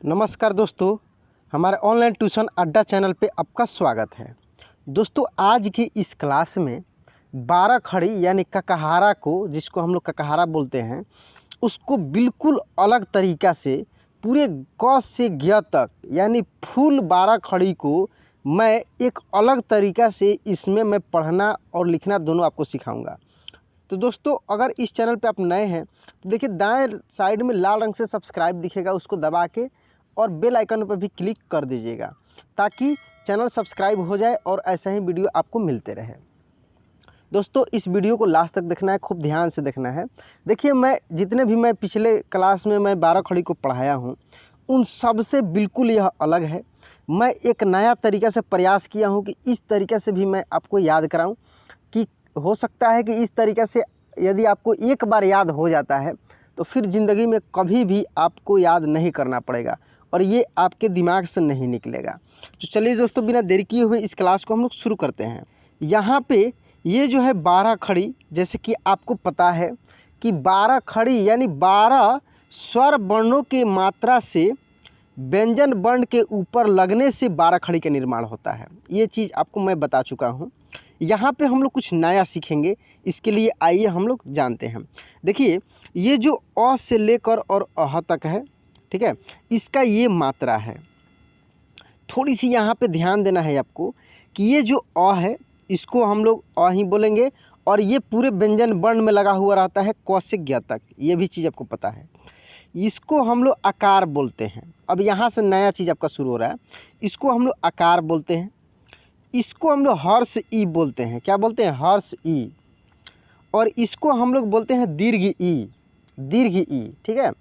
नमस्कार दोस्तों, हमारे ऑनलाइन ट्यूशन अड्डा चैनल पे आपका स्वागत है। दोस्तों, आज की इस क्लास में 12 खड़ी यानी ककहारा को, जिसको हम लोग ककहारा बोलते हैं, उसको बिल्कुल अलग तरीक़ा से पूरे क से ज्ञ तक यानी फुल 12 खड़ी को मैं एक अलग तरीक़ा से इसमें मैं पढ़ना और लिखना दोनों आपको सिखाऊंगा। तो दोस्तों, अगर इस चैनल पे आप नए हैं तो देखिए दाएं साइड में लाल रंग से सब्सक्राइब दिखेगा, उसको दबा के और बेल आइकन पर भी क्लिक कर दीजिएगा ताकि चैनल सब्सक्राइब हो जाए और ऐसा ही वीडियो आपको मिलते रहे। दोस्तों, इस वीडियो को लास्ट तक देखना है, खूब ध्यान से देखना है। देखिए, मैं जितने भी मैं पिछले क्लास में मैं 12 खड़ी को पढ़ाया हूँ, उन सब से बिल्कुल यह अलग है। मैं एक नया तरीक़ा से प्रयास किया हूँ कि इस तरीक़े से भी मैं आपको याद कराऊँ कि हो सकता है कि इस तरीक़े से यदि आपको एक बार याद हो जाता है तो फिर ज़िंदगी में कभी भी आपको याद नहीं करना पड़ेगा और ये आपके दिमाग से नहीं निकलेगा। तो चलिए दोस्तों, बिना देरी किए हुए इस क्लास को हम लोग शुरू करते हैं। यहाँ पे ये जो है 12 खड़ी, जैसे कि आपको पता है कि 12 खड़ी यानी 12 स्वर वर्णों के मात्रा से व्यंजन वर्ण के ऊपर लगने से 12 खड़ी का निर्माण होता है। ये चीज़ आपको मैं बता चुका हूँ। यहाँ पे हम लोग कुछ नया सीखेंगे, इसके लिए आइए हम लोग जानते हैं। देखिए, ये जो अ से लेकर और अह तक है, ठीक है, इसका ये मात्रा है। थोड़ी सी यहाँ पे ध्यान देना है आपको कि ये जो अ है इसको हम लोग अ ही बोलेंगे और ये पूरे व्यंजन वर्ण में लगा हुआ रहता है क से ज्ञ तक। ये भी चीज़ आपको पता है। इसको हम लोग आकार बोलते हैं। अब यहाँ से नया चीज़ आपका शुरू हो रहा है। इसको हम लोग आकार बोलते हैं। इसको हम लोग हर्ष ई बोलते हैं। क्या बोलते हैं? हर्ष ई। और इसको हम लोग बोलते हैं दीर्घ ई, दीर्घ ई, ठीक है।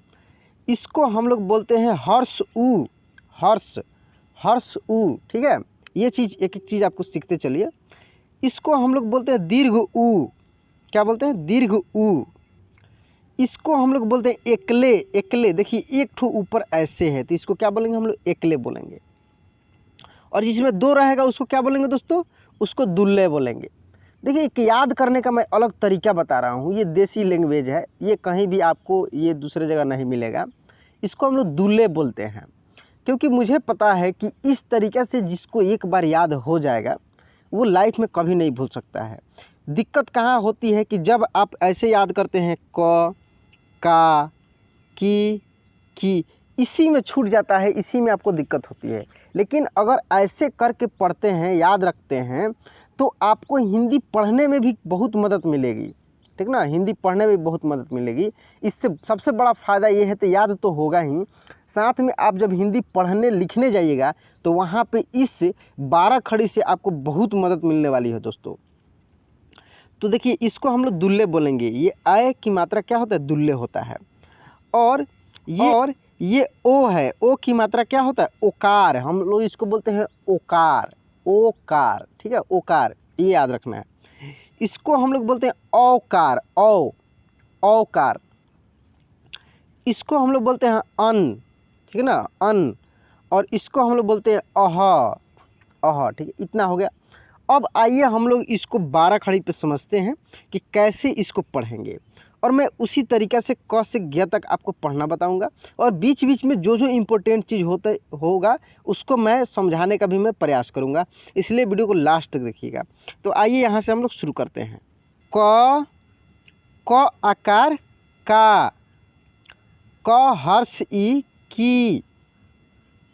इसको हम लोग बोलते हैं हर्ष ऊ, हर्ष, हर्ष ऊ, ठीक है। ये चीज़ एक एक चीज़ आपको सीखते चलिए। इसको हम लोग बोलते हैं दीर्घ ऊ। क्या बोलते हैं? दीर्घ ऊ। इसको हम लोग बोलते हैं एकले, एकले। देखिए, एक ठो ऊपर ऐसे है तो इसको क्या बोलेंगे? हम लोग एकले बोलेंगे। और जिसमें दो रहेगा उसको क्या बोलेंगे दोस्तों? उसको दुल्ले बोलेंगे। देखिए, एक याद करने का मैं अलग तरीका बता रहा हूँ। ये देसी लैंग्वेज है, ये कहीं भी आपको ये दूसरे जगह नहीं मिलेगा। इसको हम लोग दुल्ले बोलते हैं क्योंकि मुझे पता है कि इस तरीक़े से जिसको एक बार याद हो जाएगा वो लाइफ में कभी नहीं भूल सकता है। दिक्कत कहाँ होती है कि जब आप ऐसे याद करते हैं क, का, की, इसी में छूट जाता है, इसी में आपको दिक्कत होती है। लेकिन अगर ऐसे करके पढ़ते हैं, याद रखते हैं, तो आपको हिंदी पढ़ने में भी बहुत मदद मिलेगी, ठीक ना। हिंदी पढ़ने में बहुत मदद मिलेगी। इससे सबसे बड़ा फ़ायदा ये है तो याद तो होगा ही, साथ में आप जब हिंदी पढ़ने लिखने जाइएगा तो वहाँ पे इस 12 खड़ी से आपको बहुत मदद मिलने वाली है दोस्तों। तो देखिए, इसको हम लोग दुल्ले बोलेंगे। ये आय की मात्रा क्या होता है? दुल्ले होता है। और ये ओ है, ओ की मात्रा क्या होता है? ओकार। हम लोग इसको बोलते हैं ओकार, ओकार, ठीक है, ओकार, ये याद रखना है। इसको हम लोग बोलते हैं औकार, औ, औकार। इसको हम लोग बोलते हैं अन, ठीक है ना, अन। और इसको हम लोग बोलते हैं अह, अह, ठीक है। इतना हो गया। अब आइए हम लोग इसको 12 खड़ी पे समझते हैं कि कैसे इसको पढ़ेंगे। और मैं उसी तरीक़े से क से ज्ञ तक आपको पढ़ना बताऊंगा और बीच बीच में जो जो इम्पोर्टेंट चीज़ होगा उसको मैं समझाने का भी मैं प्रयास करूंगा, इसलिए वीडियो को लास्ट तक देखिएगा। तो आइए यहाँ से हम लोग शुरू करते हैं। क आकार का, क हर्ष ई की,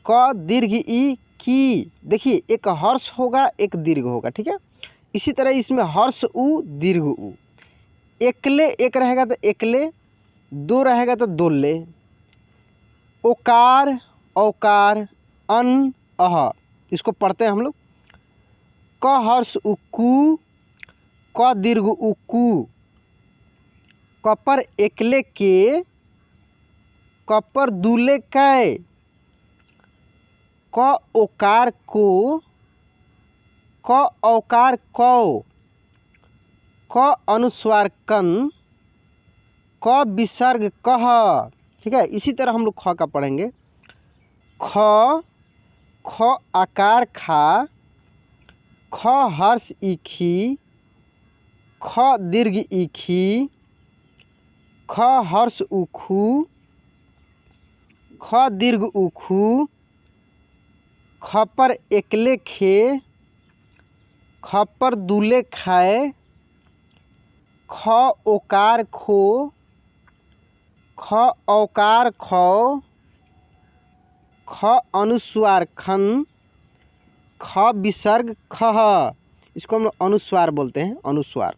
क दीर्घ ई की। देखिए, एक हर्ष होगा, एक दीर्घ होगा, ठीक है। इसी तरह इसमें हर्ष ऊ, दीर्घ ऊ। एकले एक रहेगा तो एकले, दो रहेगा तो दोले। ओकार, औकार, अन, अह। इसको पढ़ते हैं हम लोग। क हर्ष उ कु, क दीर्घ उ कु। क पर एकले के, क पर दूले कै। क ओकार को, क औकार कौ। क अनुस्वार कन, क विसर्ग कह, ठीक है। इसी तरह हम लोग ख का पढ़ेंगे। ख, ख आकार खा, ख हर्ष इखी, ख दीर्घ इखी, ख हर्ष उखू, ख दीर्घ उखू, ख पर एकले खे, ख पर दूले खाए, ख ओकार खो, ख औकार खौ, ख अनुस्वार खन, ख विसर्ग खह। इसको हम लोग अनुस्वार बोलते हैं, अनुस्वार।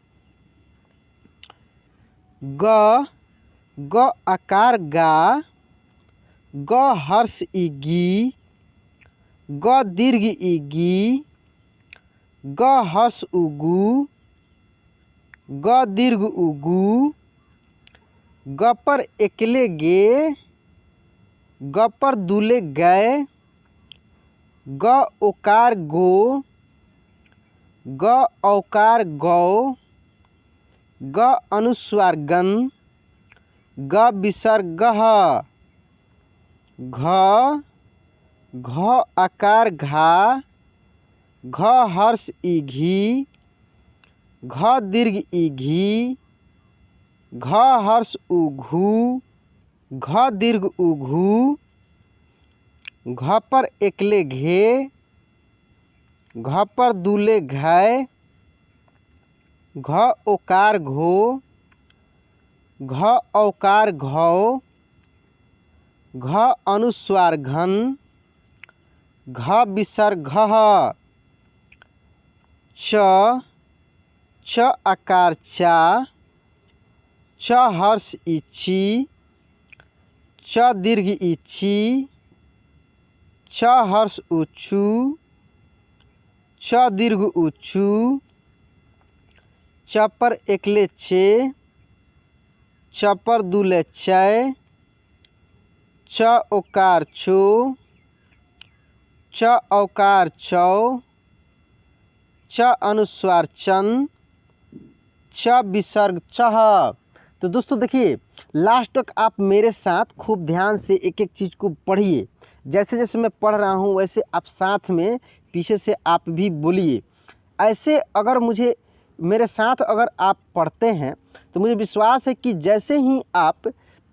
ग, ग आकार गा, ग हर्ष ई गी, ग दीर्घ ई गी, ग हर्ष उगू, ग दीर्घ उगू, ग पर एकले गे, ग पर दूले गए, ग ओकार गो, ग औकार गौ, ग अनुस्वार गन, ग विसर्ग गह। घ, घ आकार घा, घ हर्ष ई घी, घ दीर्घ ई घी, घ हर्ष उघू, घ दीर्घ उघू, घ पर एकले घे, घ पर दूले घय, घ ओकार घो, घ औकार घौ, घ अनुस्वार घन, घ विसर्ग घह। च, च आकार चा, च हर्ष ई ची, च दीर्घ ई ची, च हर्ष ऊचू, च दीर्घ ऊचू, च पर एकले चे, च पर दूले चय, च ओकार चो, च औकार चौ, च अनुस्वार चन, च विसर्ग चह। तो दोस्तों देखिए, लास्ट तक आप मेरे साथ खूब ध्यान से एक एक चीज़ को पढ़िए। जैसे जैसे मैं पढ़ रहा हूँ वैसे आप साथ में पीछे से आप भी बोलिए। ऐसे अगर मुझे मेरे साथ अगर आप पढ़ते हैं तो मुझे विश्वास है कि जैसे ही आप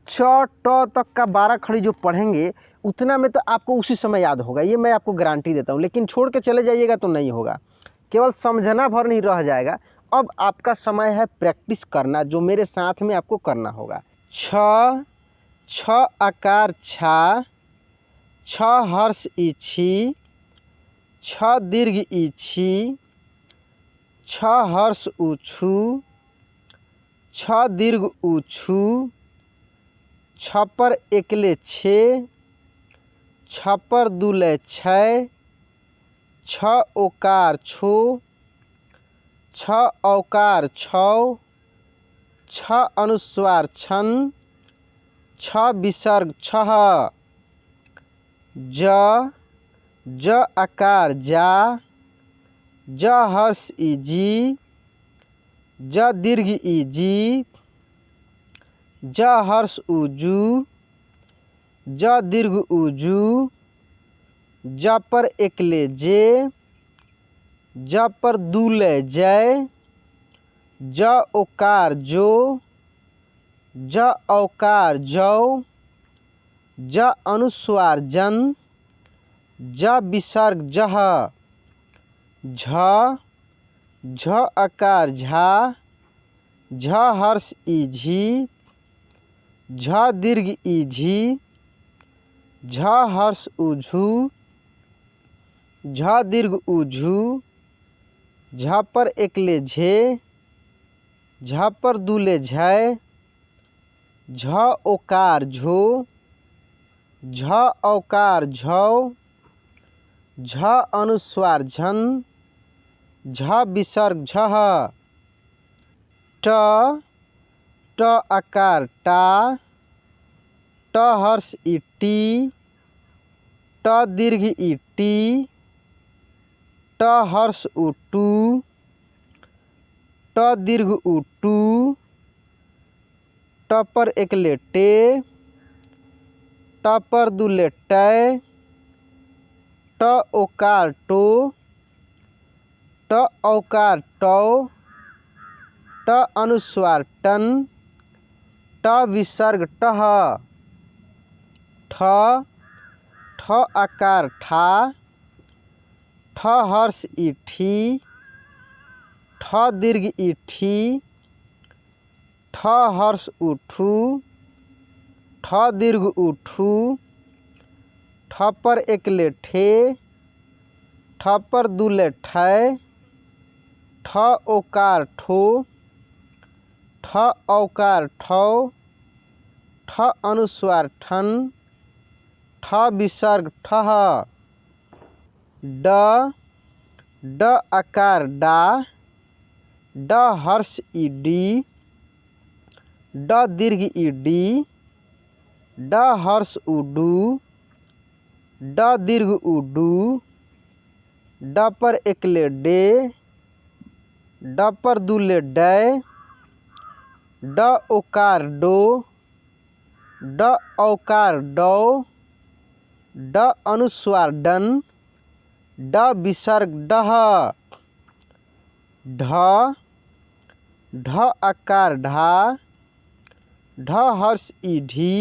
च ट तक का 12 खड़ी जो पढ़ेंगे उतना में तो आपको उसी समय याद होगा, ये मैं आपको गारंटी देता हूँ। लेकिन छोड़ के चले जाइएगा तो नहीं होगा, केवल समझना भर नहीं रह जाएगा। अब आपका समय है प्रैक्टिस करना, जो मेरे साथ में आपको करना होगा। छ, छ आकार छा, छ हर्ष ई छी, छ दीर्घ ई छी, छ हर्ष ऊछू, छ दीर्घ ऊछू, छ पर एकले छे, छ पर दूले छय, छ ओकार छो, छ औकार छौ, छ अनुस्वार छन, छ विसर्ग छह। ज, ज आकार जा, ज हर्ष ई जी, ज दीर्घ ई जी, ज हर्ष उजू, ज दीर्घ उजू, ज पर एकले जे, ज पर दूले जय, ज ओकार जो, ज औकार जौ, ज अनुस्वार जन, ज विसर्ग जह। झ, झ आकार झा, झ हर्ष ई झी, झ दीर्घ ई झी, झ हर्ष उझू, झ दीर्घ उझू, झ पर एकले झे, झ पर दूले झय, झ ओकार झो, झ औकार झौ, झ अनुस्वार झन, झ विसर्ग झह। ट, ट आकार टा, ट हर्ष ई टी, ट दीर्घ ई टी, ट हर्ष उटू, ट दीर्घ उटू, ट पर एकले टे, ट पर दूले टय, ट ओकार टो, ट औकार टौ, ट अनुस्वार टन, ट विसर्ग टह। ठ, ठ आकार ठा, ठ हर्ष ई ठी, ठ दीर्घ ई ठी, ठ हर्ष उठू, ठ दीर्घ उठू, ठ पर एकले ठे, ठ पर दूले ठै, ठ ओकार ठो, ठ औकार ठौ, ठ अनुस्वार ठन, ठ विसर्ग ठह, ड, ड आकार डा, ड हर्ष ई डी, ड दीर्घ ई डी, ड हर्ष उडू, ड दीर्घ उडू, ड पर एकले डे, ड पर दूले डै, ड ओकार डो, ड औकार डौ, ड अनुस्वार डन, ड विसर्ग डह, ढ, ढ आकार ढा, ढ हर्ष ई ढी,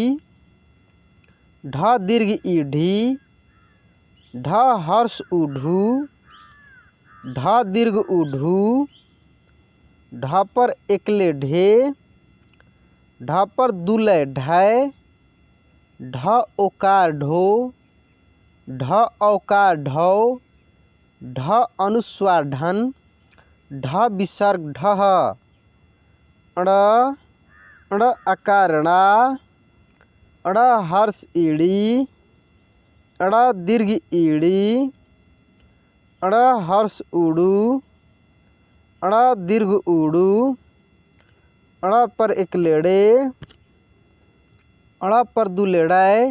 ढ दीर्घ ई ढी, ढ हर्ष उढू, ढ दीर्घ उढू, ढ पर एकले ढे, ढ पर दूले ढै, ढ ओकार ढो, ढ औकार ढौ, ढ अनुस्वार ढन, ढ विसर्ग ढह, अड़, अड़ आकार णा, अड़ हर्ष ईड़ी, अड़ दीर्घ ईड़ी, अड़ हर्ष उड़ू, अड़ दीर्घ उड़ू, अड़ पर एक लेड़े, अड़ पर दू लेड़ाए,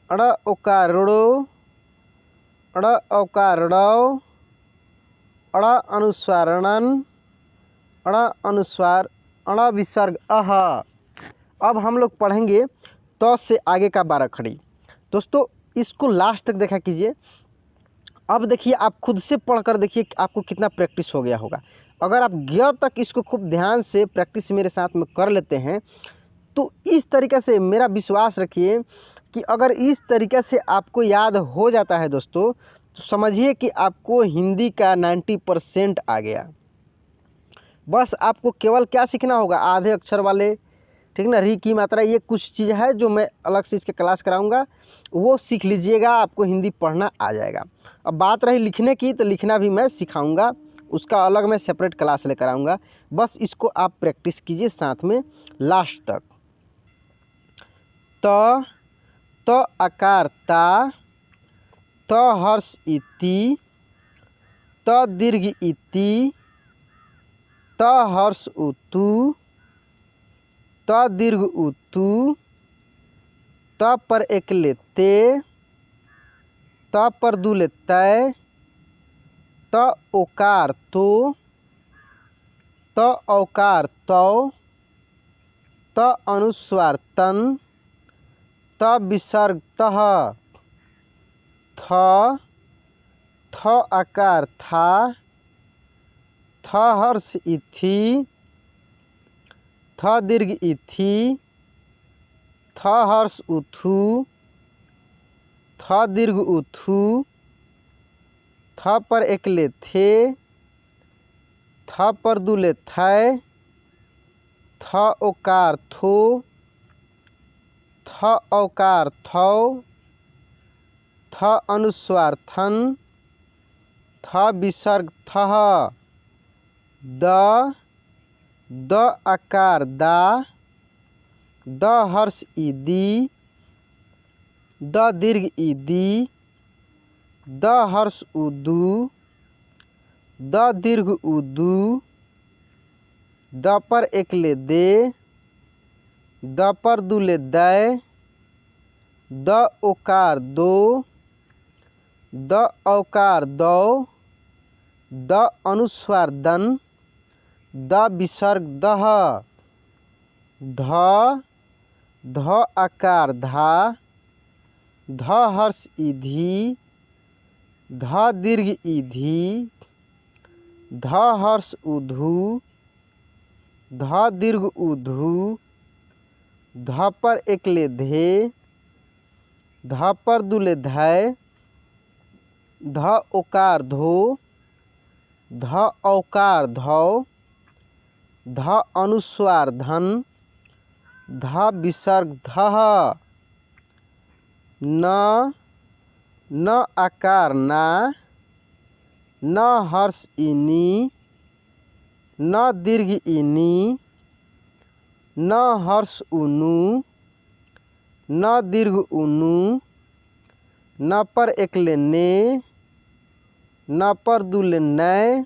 अड़ ओकार ड़ो, अड़ औकार ड़ौ, अड़ अनुस्वारणन, अड़ अनुस्वार, अड़ विसर्ग अह। अब हम लोग पढ़ेंगे तो से आगे का 12 खड़ी। दोस्तों इसको लास्ट तक देखा कीजिए। अब देखिए आप खुद से पढ़कर देखिए कि आपको कितना प्रैक्टिस हो गया होगा। अगर आप ग तक इसको खूब ध्यान से प्रैक्टिस मेरे साथ में कर लेते हैं तो इस तरीक़े से मेरा विश्वास रखिए कि अगर इस तरीक़े से आपको याद हो जाता है दोस्तों तो समझिए कि आपको हिंदी का 90% आ गया। बस आपको केवल क्या सीखना होगा, आधे अक्षर वाले, ठीक ना, री की मात्रा, ये कुछ चीज़ है जो मैं अलग से इसके क्लास कराऊंगा, वो सीख लीजिएगा, आपको हिंदी पढ़ना आ जाएगा। अब बात रही लिखने की, तो लिखना भी मैं सिखाऊंगा, उसका अलग मैं सेपरेट क्लास लेकर आऊँगा। बस इसको आप प्रैक्टिस कीजिए साथ में लास्ट तक। त आकार ता, त हर्ष इति, त दीर्घ इति, त हर्ष उतु, त दीर्घ उतु, त पर एकले ते, त पर दूले तय, त ओकार तो, त औकार तौ, त अनुस्वार तन, त विसर्ग तह, थ, थ आकार था, थ हर्ष इथि, थ दीर्घ इथि, थ हर्ष उथु, थ दीर्घ उथु, थ पर एकले थे, थ पर दूले थै, थ ओकार थो, थ औकार थौ, थ अनुस्वार थन, थ विसर्ग थह, द आकार दा, द हर्ष इदी, द दीर्घ इदी, द हर्ष उदू, द दीर्घ उदू, द पर एकले दे, द पर दूले दै, द ओकार दो, द औकार दौ, द अनुस्वार दन, द विसर्ग दह, ध, ध आकार धा, ध हर्ष इधि, ध दीर्घ इधि, ध हर्ष उधु, ध दीर्घ उधु, ध पर एकले धे, ध पर दुले धय, ध ओकार धो, ध औकार धौ, ध अनुस्वार धन, ध विसर्ग धह, न आकार ना, न हर्ष इनी, न दीर्घ इनी, न हर्ष उनु, न दीर्घ उनु, न पर एकले ने, न पर दुले नय,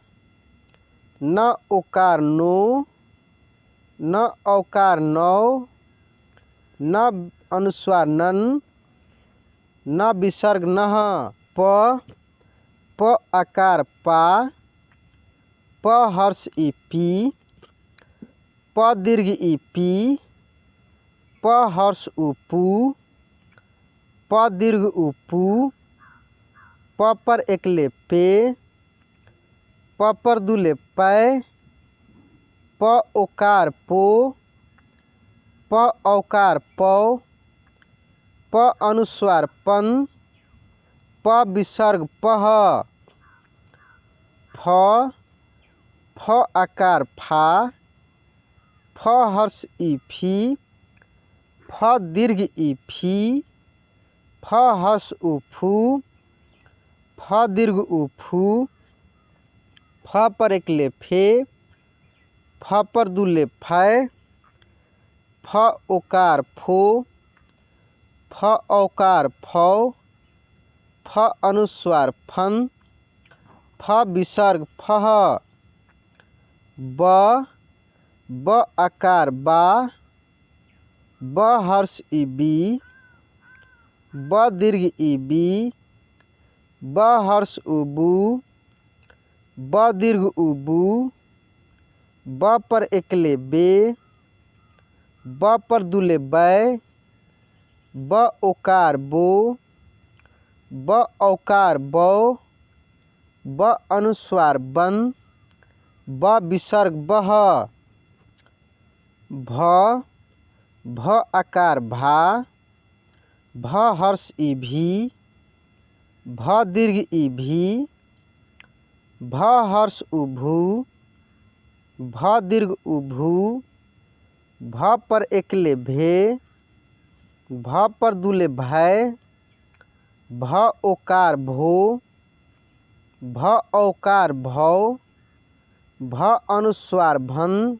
न ओकार नो, न औकार नौ, न अनुस्वार नन, न विसर्ग नह, प आकार पा, प हर्ष ई पी, प दीर्घ ई पी, प हर्ष उपू, प दीर्घ उपू, प पर एकले पे, प पर दुले पै, प ओकार पो, प औकार पौ, प अनुस्वार पन, प विसर्ग पह, फ आकार फा, फ हर्ष ई फी, फ दीर्घ ई फी, फ हर्ष उफू, फ दीर्घ उफू, फ पर एकले फे, फ पर दुले फै, फ ओकार फो, फ औकार फौ, फ अनुस्वार फन, फ विसर्ग फह, ब आकार बा, ब हर्ष ई बी, ब दीर्घ ई बी, ब हर्ष उबू, ब दीर्घ उबू, ब पर एकले बे, ब पर दुले बै, ब ओकार बो, ब औकार बौ, ब अनुस्वार बन, ब विसर्ग बह, भ आकार भा, भ हर्ष ई भी, भ दीर्घ ई भी, भ हर्ष उभू, भ दीर्घ उभू, भ पर एकले भे, भ पर दुले भय, भ ओकार भो, भ औकार भौ, भ अनुस्वार भन,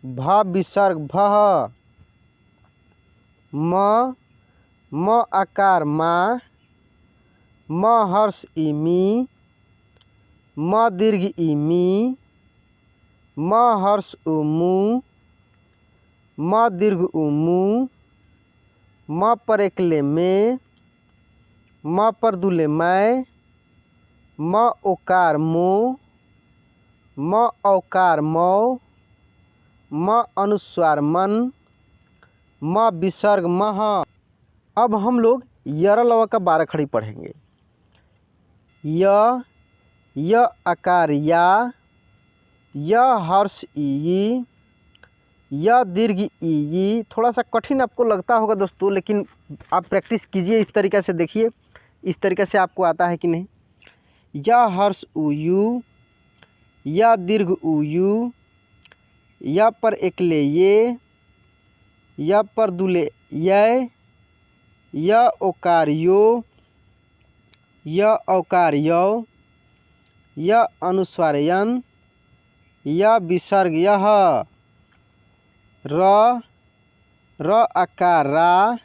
भ विसर्ग भह, म आकार मा, म हर्ष इमी, म दीर्घ इमी, म हर्ष उमू, म दीर्घ उमू, म पर एकले में, म पर दुले मै, म ओकार मो, म औकार मौ, म अनुस्वार मन, म विसर्ग मह। अब हम लोग यर लव का 12 खड़ी पढ़ेंगे। य आकार या, य हर्ष ई, य दीर्घ ई। थोड़ा सा कठिन आपको लगता होगा दोस्तों, लेकिन आप प्रैक्टिस कीजिए। इस तरीक़े से देखिए, इस तरीक़े से आपको आता है कि नहीं। य हर्ष उयु, य दीर्घ उयु, य पर एकले ये, य पर दुले य, य ओकार यो, य औकार यौ, य अनुस्वार यन, य विसर्ग यह। र आकार रा,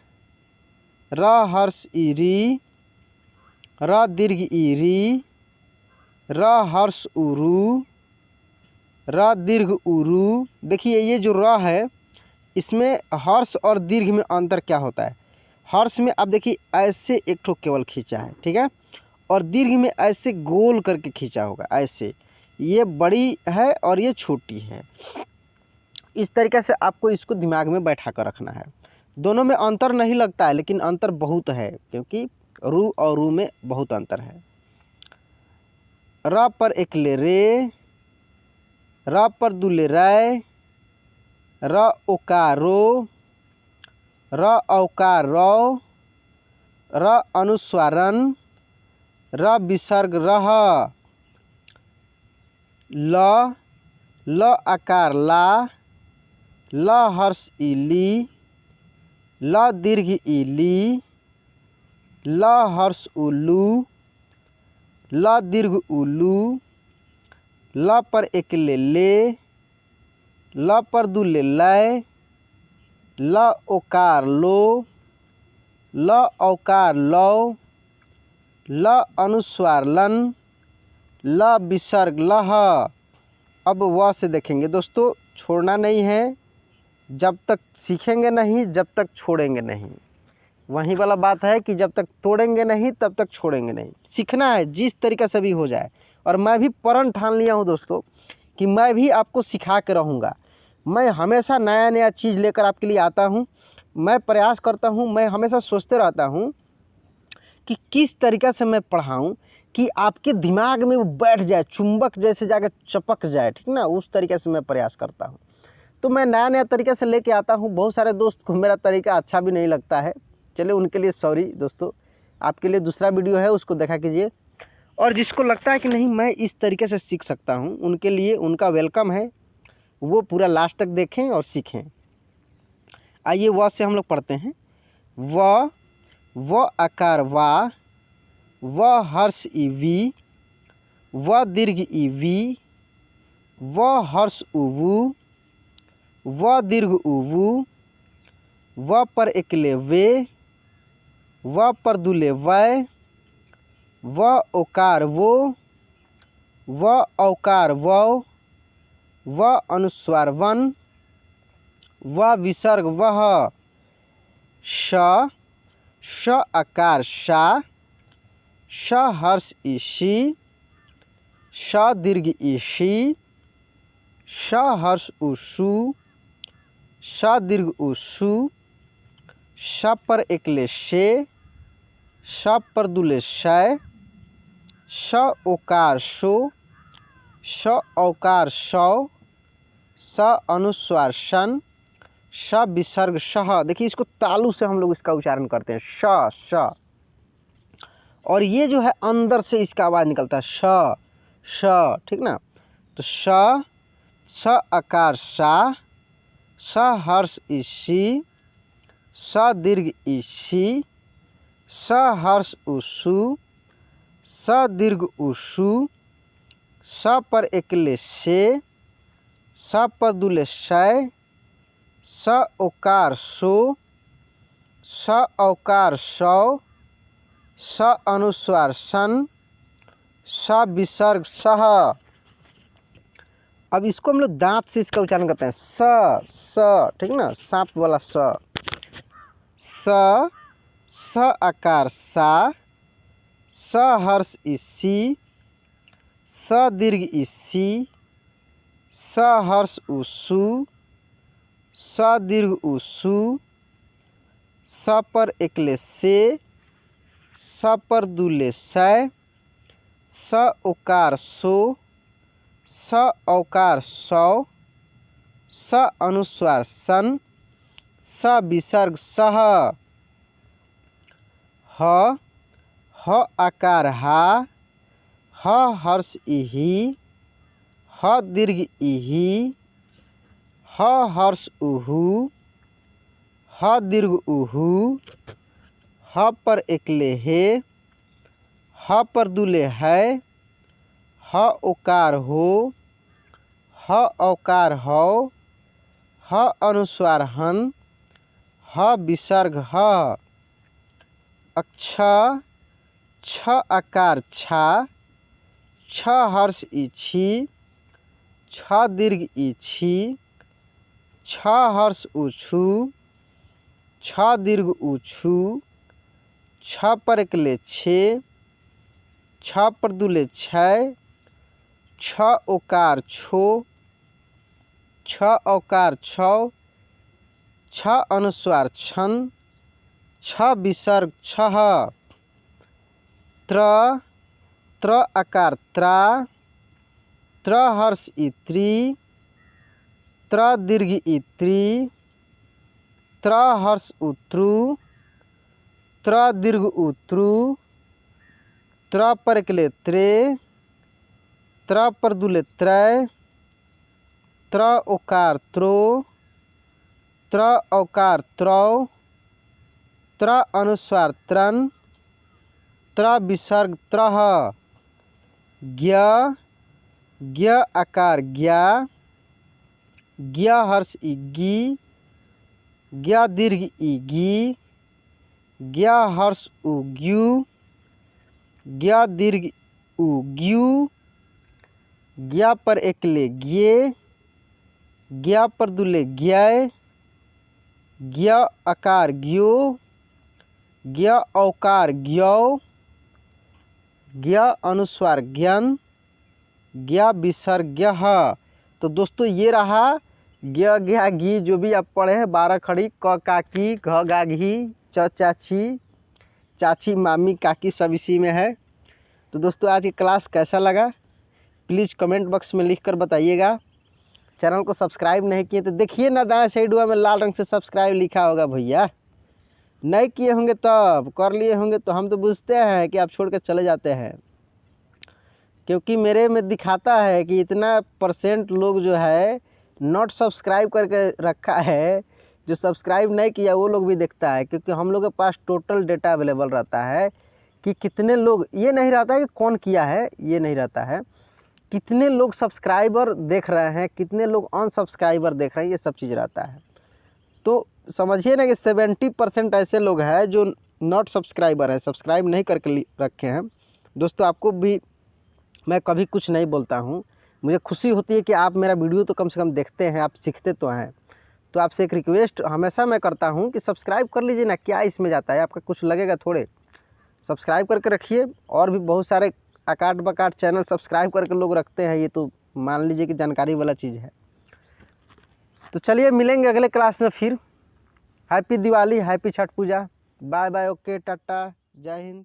र हर्ष इरी, र दीर्घ इरी, र हर्ष उरु, र दीर्घ उरु। देखिए ये जो र है, इसमें हर्ष और दीर्घ में अंतर क्या होता है। हर्ष में आप देखिए ऐसे एक ठो केवल खींचा है, ठीक है, और दीर्घ में ऐसे गोल करके खींचा होगा, ऐसे। ये बड़ी है और ये छोटी है। इस तरीके से आपको इसको दिमाग में बैठा कर रखना है। दोनों में अंतर नहीं लगता है, लेकिन अंतर बहुत है, क्योंकि रू और रू में बहुत अंतर है। र पर एकले रे, र पर दुले रै, र ओकार रो, र औकार रौ, र अनुस्वार रन, र विसर्ग रह, ल आकार ला, ल हर्ष ई ली, ल दीर्घ ई ली, ल हर्ष उल्लू, ल दीर्घ उल्लू, ल पर एक ले, ल पर दुले लय, ल ओकार लो, ल औकार लो, ल अनुस्वार लन, ल विसर्ग लह। अब व से देखेंगे दोस्तों, छोड़ना नहीं है, जब तक सीखेंगे नहीं जब तक छोड़ेंगे नहीं। वही वाला बात है कि जब तक तोड़ेंगे नहीं तब तक छोड़ेंगे नहीं। सीखना है जिस तरीक़े से भी हो जाए। और मैं भी प्रण ठान लिया हूँ दोस्तों कि मैं भी आपको सिखा के रहूँगा। मैं हमेशा नया नया चीज़ लेकर आपके लिए आता हूँ। मैं प्रयास करता हूँ, मैं हमेशा सोचते रहता हूँ कि किस तरीक़े से मैं पढ़ाऊँ कि आपके दिमाग में वो बैठ जाए, चुंबक जैसे जाकर चपक जाए, ठीक ना, उस तरीक़े से मैं प्रयास करता हूँ। तो मैं नया नया तरीक़े से लेके आता हूँ। बहुत सारे दोस्त को मेरा तरीका अच्छा भी नहीं लगता है, चलिए उनके लिए सॉरी दोस्तों। आपके लिए दूसरा वीडियो है, उसको देखा कीजिए। और जिसको लगता है कि नहीं मैं इस तरीके से सीख सकता हूँ, उनके लिए उनका वेलकम है, वो पूरा लास्ट तक देखें और सीखें। आइए व से हम लोग पढ़ते हैं। व आकार वा, व हर्ष ई वी, व दीर्घ ई वी, व हर्ष उवु, व दीर्घ उवु, व पर एकले वे, व पर दुले वय, व ओकार वो, व औकार वौ, व अनुस्वार वन, व विसर्ग वह। श आकार शा, श हर्ष ईशी, श दीर्घ ईशी, श हर्ष उषु, श दीर्घ उषु, श पर एकले शे, श पर दुले शय, श ओकार शो, श औकार शौ, स अनुस्वार शन, श विसर्ग शह। देखिए इसको तालु से हम लोग इसका उच्चारण करते हैं, श। और ये जो है अंदर से इसका आवाज़ निकलता है, श, ठीक ना। तो स आकार सा, स हर्ष ईशी, स दीर्घ ईशी, स हर्ष उषु, स दीर्घ उषु, स पर एकले से, स पर दुले शय, स ओकार सो, स औकार सौ, स अनुस्वार सन, स विसर्ग सह। अब इसको हम लोग दांत से इसका उच्चारण करते हैं, स, ठीक ना, सांप वाला स आकार सा, स हर्ष इसी, स दीर्घ इसी, स हर्ष उसु, स दीर्घ उसु, स पर एकले से, स पर दुले सय, स ओकार सो, स औकार सौ, स अनुस्वार सन, स विसर्ग सह। ह आकार हा, ह हर्ष इही, ह दीर्घ इही, ह हर्ष उहु, ह दीर्घ उहु, ह पर एकले हे, ह पर दुले है, ह ओकार हो, ह औकार हौ, ह अनुस्वार हन, ह विसर्ग ह। छ आकार छा, छ हर्ष इछी, छ दीर्घ इछी, छ हर्ष उछु, छ दीर्घ उछु, छ पर एकले छे, छ पर दुले छय, छ ओकार छो, छ औकार छौ, छ अनुस्वार छन, छ विसर्ग छह। त्र आकार त्रा, त्र हर्ष इत्री, त्र दीर्घ इत्री, त्र हर्ष उत्रु, त्र दीर्घ उ त्रु, त्र पर अकेले त्रे, त्र पर दुले त्रय, त्र ओकार त्रो, त्र औकार त्रौ, त्र अनुस्वार त्रन, त्र विसर्ग त्रह, ज्ञ, ज्ञ आकार ज्ञा, ज्ञ हर्ष इ गी, ज्ञ दीर्घ इ गी, ज्ञ हर्ष उ ग्यू, ज्ञ दीर्घ उ ग्यू, ज्ञ पर एकले ज्ञे, ज्ञ पर दुले ज्ञय, ज्ञ आकार ज्ञो, ज्ञ औकार ज्ञौ, ज्ञ अनुस्वार ज्ञन, ज्ञ विसर्ग ज्ञ। तो दोस्तों ये रहा ज्ञ ज्ञा घी जो भी आप पढ़े हैं 12 खड़ी, क काकी, घ गा घी, च चाची, चाची मामी काकी सब इसी में है। तो दोस्तों आज की क्लास कैसा लगा प्लीज़ कमेंट बॉक्स में लिखकर बताइएगा। चैनल को सब्सक्राइब नहीं किए तो देखिए ना दाएं साइड में लाल रंग से सब्सक्राइब लिखा होगा भैया, नहीं किए होंगे तब, कर लिए होंगे तो हम तो बुझते हैं कि आप छोड़ कर चले जाते हैं, क्योंकि मेरे में दिखाता है कि इतना % लोग जो है नॉट सब्सक्राइब करके रखा है, जो सब्सक्राइब नहीं किया वो लोग भी देखता है, क्योंकि हम लोग के पास टोटल डेटा अवेलेबल रहता है कि कितने लोग, ये नहीं रहता है कि कौन किया है, ये नहीं रहता है, कितने लोग सब्सक्राइबर देख रहे हैं, कितने लोग अनसब्सक्राइबर देख रहे हैं, ये सब चीज़ रहता है। तो समझिए ना कि 70% ऐसे लोग हैं जो नॉट सब्सक्राइबर है, सब्सक्राइब नहीं करके रखे हैं। दोस्तों आपको भी मैं कभी कुछ नहीं बोलता हूँ, मुझे खुशी होती है कि आप मेरा वीडियो तो कम से कम देखते हैं, आप सीखते तो हैं। तो आपसे एक रिक्वेस्ट हमेशा मैं करता हूँ कि सब्सक्राइब कर लीजिए ना, क्या इसमें जाता है, आपका कुछ लगेगा थोड़े, सब्सक्राइब करके रखिए। और भी बहुत सारे आकाट बकाट चैनल सब्सक्राइब करके लोग रखते हैं, ये तो मान लीजिए कि जानकारी वाला चीज़ है। तो चलिए मिलेंगे अगले क्लास में फिर। हैप्पी दिवाली, हैप्पी छठ पूजा, बाय बाय, ओके, टाटा, जय हिंद।